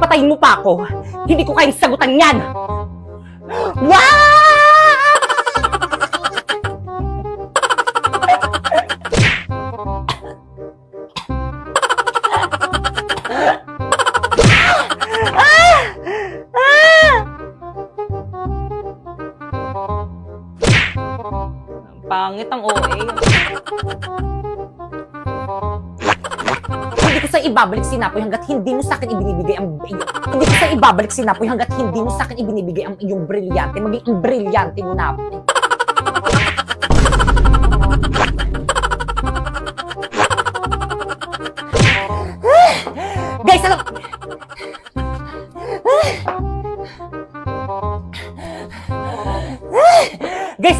patayin mo pa ako. Hindi ko kayang sagutan yan. Wow! Pangit ang OA. Hindi ko sa ibabalik sinapoy hanggat hindi mo sa akin ibinibigay ang hindi ko sa ibabalik sinapoy hanggat hindi mo sa akin ibinibigay ang iyong brilyante, maging ang brilyante mo na. Guys, ano? Guys,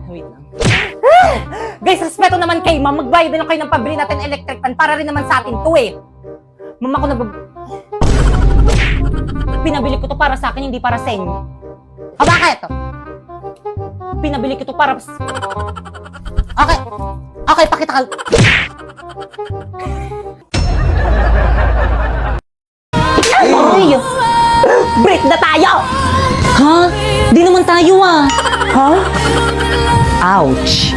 wait lang. Guys, respeto naman kay ma'am. Magbayad na lang kayo ng pabili natin electric fan para rin naman sa atin to eh. Ma'am, ako pinabili ko to para sa akin, hindi para sa inyo. Ah, bakit? Pinabili ko to para Okay. Okay, pakita ka. Ay! Break na tayo! Ha? Di naman tayo ah. Ha? Ouch!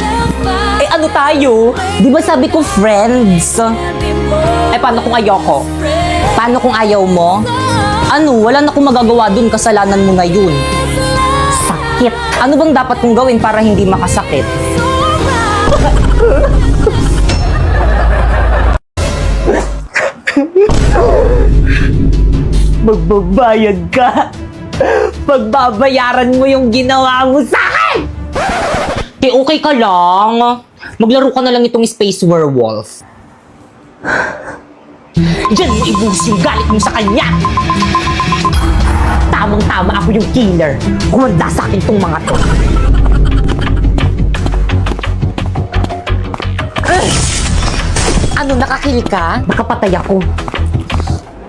Eh ano tayo? Di ba sabi ko friends? Eh, paano kung ayoko? Paano kung ayaw mo? Ano, wala na akong magagawa dun, kasalanan mo na yun. Sakit! Ano bang dapat kong gawin para hindi makasakit? Magbabayad ka! Pagbabayaran mo yung ginawa mo sa akin! Eh okay ka lang. Maglaro ka na lang itong Space Werewolf. Diyan mo ibusin galit mo sa kanya! Tamang-tama ako yung killer. Kumanda sa akin tong mga to. Ano, nakakil ka? Nakapatay ako.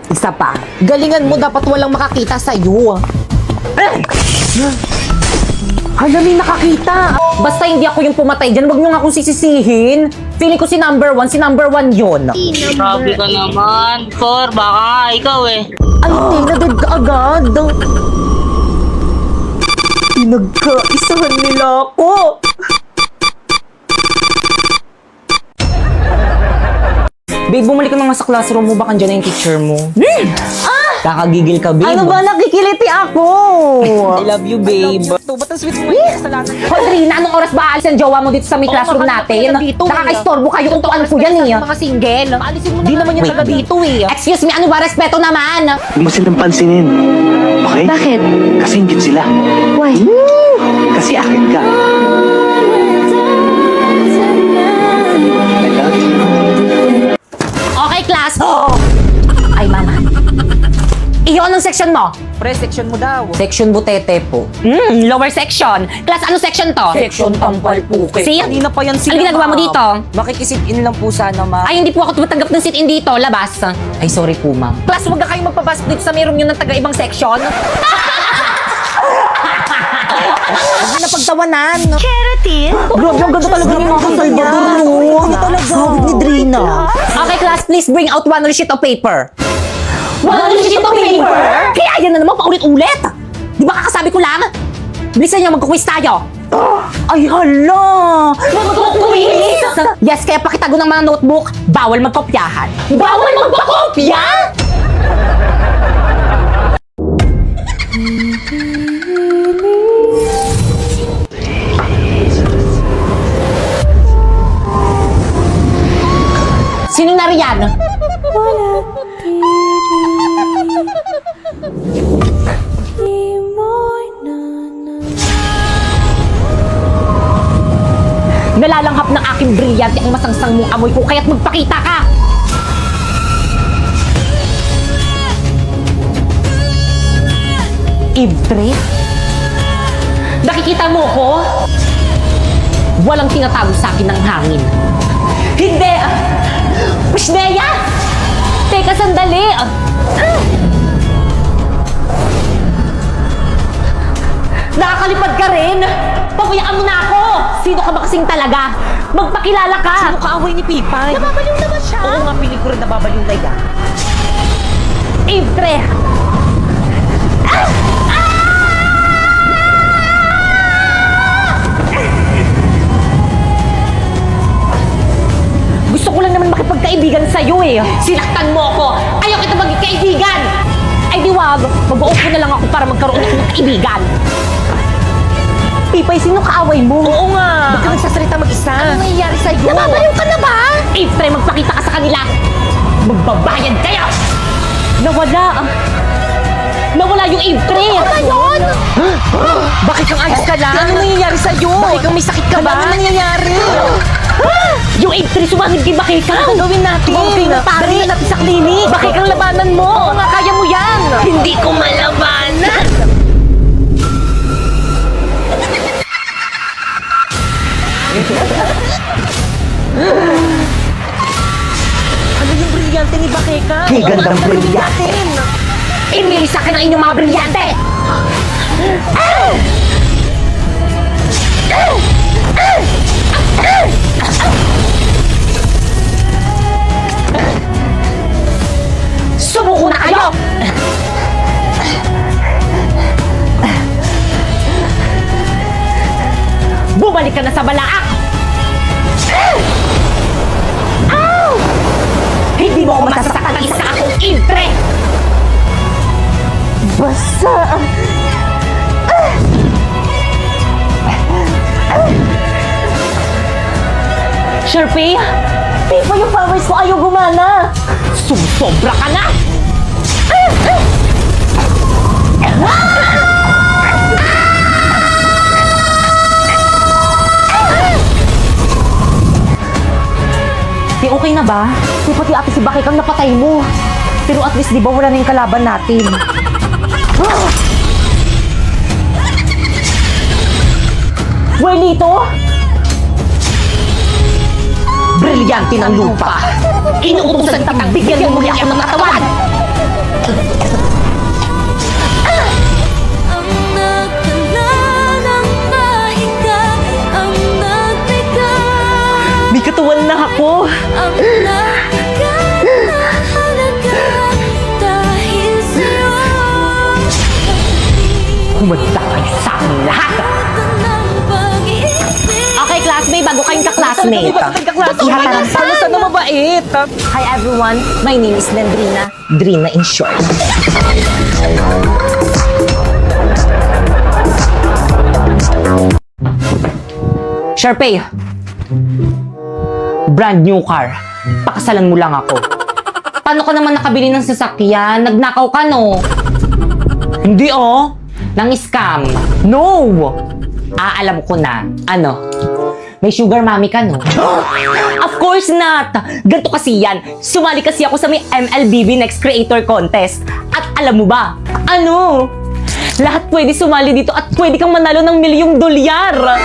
Isa pa. Galingan mo, dapat walang makakita sa'yo. Hala, may nakakita. Basta hindi ako yung pumatay dyan, wag nyo nga akong sisisihin. Feeling ko si number one yun. Grabe ka naman. Cor, baka nga ikaw eh. Ay, nadad ka agad. Pinagkaisahan nila ako. Babe, bumalik ka na nga sa classroom mo, baka dyan na yung teacher mo. Kakagigil ka, babe. Ano ba? Nakikiliti ako. I love you, babe. Ba't ang sweet mo yung kasalanan? Hoy, Rina, anong oras ba aalis ang jowa mo dito sa may classroom natin? Nakaka-istorbo kayo kung tuan ko yan eh. Mga single. Paalisin mo na. Di naman yung taga dito eh. Excuse me, ano ba? Respeto naman. Huwag mo silang pansinin. Okay? Bakit? Kasi ingit sila. Why? Kasi akin ka. I love you. Okay, class. Ay, mama. Iyon ang section mo. Pre, section mo daw. Section butete po. Lower section. Class, ano section to? Section tampal puke. See? Kanina pa yan sila. Ano ginagawa mo ma'am. dito? Makikisit-in lang po sana, ma'am. Ay, hindi po ako tumatanggap ng sit-in dito. Labas. Ay, sorry po, ma'am. Class, huwag na kayong magpapasok dito sa mayroong yun ng taga-ibang section. Huwag na pagtawanan. Grabe, ang ganda talaga ng mga Salvador. Ano talaga? Hawig ni Drina. Okay, class, please bring out one sheet of paper. One sheet of paper? Kaya yan na naman, paulit-ulit. Di ba kakasabi ko lang? Bilisan niyo, magkukwis tayo. Ay, hala. Magkukwis? Yes, kaya pakitago ng mga notebook, bawal magkopyahan. Bawal magpakopya? Sino na riyan? Nalalanghap ng aking brilyante ang masangsang mong amoy ko, kaya't magpakita ka! Ibre? Nakikita mo ko? Walang tinatago sa akin ng hangin. Hindi! Pusneya! Teka, sandali! Nakakalipad ka rin! Pabayaan mo na ako! Sino ka ba kasing talaga? Magpakilala ka! Sino kaaway ni Pipay? Nababaliw naman siya! Oo nga, Eve 3. Gusto ko lang naman makipagkaibigan sa'yo eh. Sinaktan mo ako. Ayaw kita maging kaibigan. Ay di wag, mag-uupo na lang ako para magkaroon ako ng kaibigan. Pipay, sino kaaway mo? Oo nga. Ba't ka nagsasalita mag-isa? Ano nangyayari sa'yo? Nababaliw ka na ba? Eve, magpakita ka sa kanila. Magbabayad kayo! Nawala yung Eve 3! Ano yun? Bakit kang ayos ka lang? Ano nangyayari sa'yo? Bakit kang may sakit ka ba? Ano nangyayari? Yung Eve 3 sumanod kay Bakit Ano gawin natin? Tumawag na pare. Dali natin sa klinik. Bakit kang labanan mo? Oo nga, kaya mo yan! Hindi ko malabanan! Ano yung brilyante ni Bakeka? Ang gandang brilyante. Imili sa akin ang inyong mga brilyante! Sumuko na kayo! Bumalik ka na sa balaak! Ow! Hindi mo ako masasaktan ng isa akong Eve 3! Basta... Sharpie? Pipa yung powers ko ayaw gumana! Sumusobra ka na! Di okay na ba? Di pati ate si Bakit kang napatay mo. Pero at least di ba wala na yung kalaban natin? Buelito! Brilyante ng lupa! Inuutusan kitang bigyan mo muli ako ng katawan! Ang nagdala ng mahiga, ang nagbigay, May katawan na ako. ang nagbigay ng halaga dahil sa'yo. Humanda kayo sa akin lahat! Ito ng pag-ibig. Okay, classmate, bago kayong ka-classmate. Ihatarang sa Ano sana mabait? Hi everyone, my name is Nandrina. Drina in short. Sharpay, brand new car. Pakasalan mo lang ako. Paano ka naman nakabili ng sasakyan? Nagnakaw ka, no? Hindi, oh. Nang scam. No! Alam ko na. Ano? May sugar mommy ka, no? Of course not! Ganto kasi yan. Sumali kasi ako sa may MLBB Next Creator Contest. At alam mo ba? Ano? Lahat pwede sumali dito at pwede kang manalo ng $1,000,000.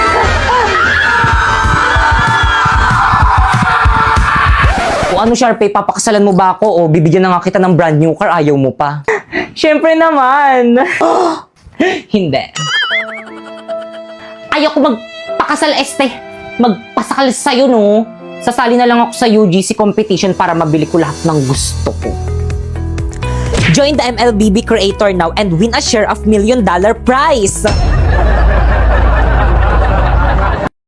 O ano, Sharpay, papakasalan mo ba ako o bibigyan na nga kita ng brand new car, ayaw mo pa? Siyempre naman. Hindi. Ayoko magpakasal, magpasakal sa'yo, no? Sasali na lang ako sa UGC competition para mabili ko lahat ng gusto ko. Join the MLBB Creator now and win a share of $1,000,000 prize!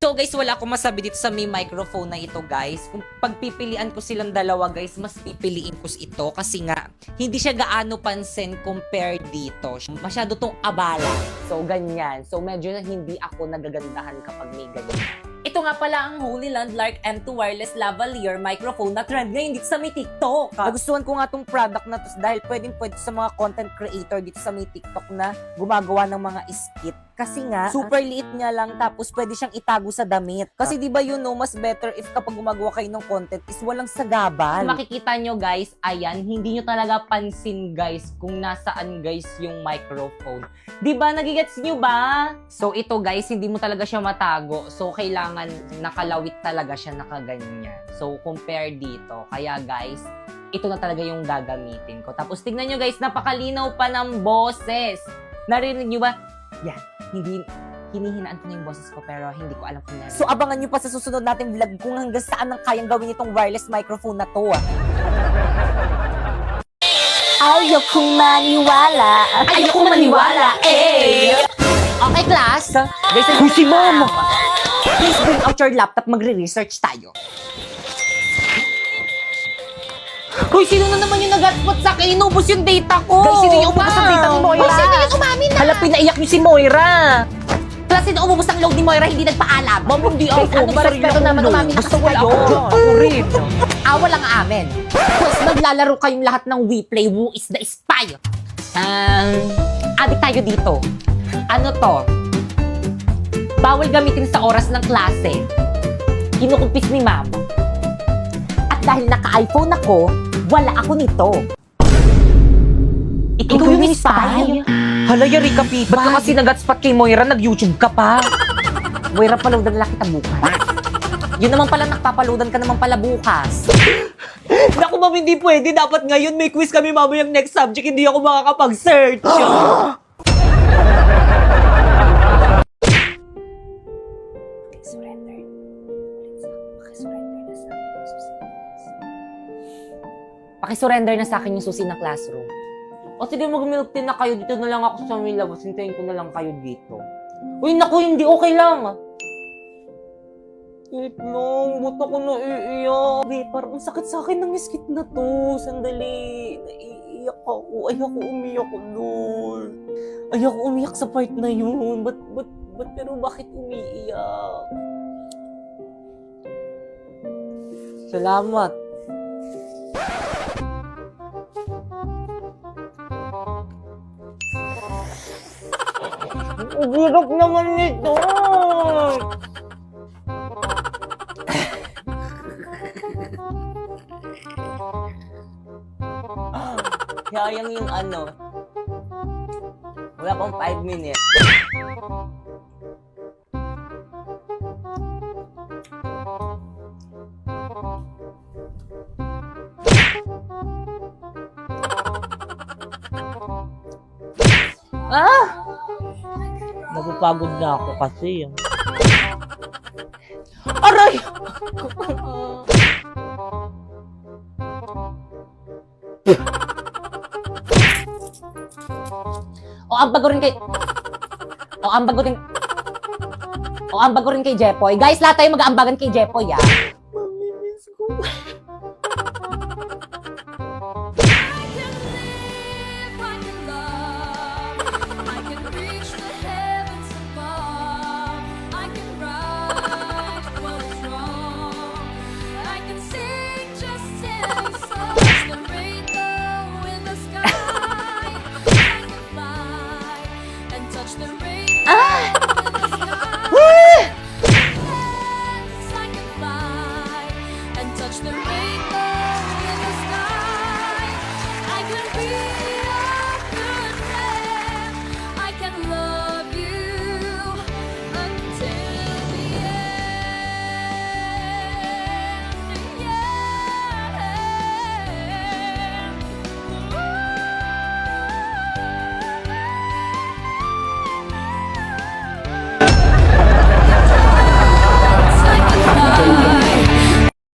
So guys, wala akong masabi dito sa may microphone na ito, guys. Kung pagpipilian ko silang dalawa, guys, mas pipiliin ko ito kasi nga hindi siya gaano pansin compare dito. Masyado tong abala. So ganyan. So medyo hindi ako nagagandahan kapag may ganyan. Ito nga pala ang Holy Landmark M2 Wireless Lavalier microphone na trend ngayon dito sa may TikTok. Nagustuhan ko nga tong product na to dahil pwede sa mga content creator dito sa may TikTok na gumagawa ng mga skit. Kasi nga, super liit niya lang tapos pwede siyang itago sa damit. Kasi di ba mas better if kapag gumagawa kayo ng content is walang sagabal. Makikita nyo guys, ayan, hindi nyo talaga pansin guys kung nasaan guys yung microphone. Diba, nagigets nyo ba? So ito guys, hindi mo talaga siya matago. So kailangan nakalawit talaga siya, nakaganyan. So compare dito. Kaya guys, ito na talaga yung gagamitin ko. Tapos tignan nyo guys, napakalinaw pa ng boses. Narinig nyo ba? Yan, hindi hinihinaan ko na yung boses ko pero hindi ko alam kung So abangan nyo pa sa susunod nating vlog kung hanggang saan ang kayang gawin itong wireless microphone na to. Ayokong maniwala. Ayokong maniwala, eh! Okay, class. Uy, si Mama! Please bring out your laptop, magre-research tayo. Hoy, sino na naman yung nag-hotspot sa akin? Inubos yung data ko! Guys, sino yung umubos ng data ni Moira? Hoy, sino yung umamin na? Hala, pinaiyak niyo si Moira. Class, sino umubos ng load ni Moira, hindi nagpaalam? Ma'am, hindi Guys, ako. ano ba, respeto naman, umamin na Gusto kasi wala kayo. ako dyan. Ako rin. Awa lang amin. Pues maglalaro kayong lahat ng We Play Who is the Spy. Adik tayo dito. Ano to? Bawal gamitin sa oras ng klase. Kinukumpis ni ma'am. At dahil naka-iPhone ako, wala ako nito. Ikaw yung spy? Hala, yari ka, Pete. Ba't ka kasi nag-hotspot kay Moira? Nag-YouTube ka pa. Moira, paloadan lang kita bukas. Yun naman pala, nakpapaloadan ka naman pala bukas. Naku, ma'am, hindi pwede. Dapat ngayon may quiz kami mamayang next subject. Hindi ako makakapag-search. Pakisurrender na sa akin yung susi ng classroom. O sige, mag-milk tea na kayo. Dito na lang ako sa may labas. Hintayin ko na lang kayo dito. Uy, naku, hindi. Okay lang. Wait lang. Ba't ako naiiyak? Wait, parang ang sakit sa akin ng skit na to. Sandali. Naiiyak ako. Ayoko umiyak doon. Ayoko umiyak sa part na yun. Pero bakit umiiyak? Salamat. Ang hirap naman nito. Sayang yung ano. Wala pang 5 minutes. Napapagod na ako kasi. Aray! Ang bago rin kay Jepoy. Guys, lahat tayo mag-aambagan kay Jepoy, ah.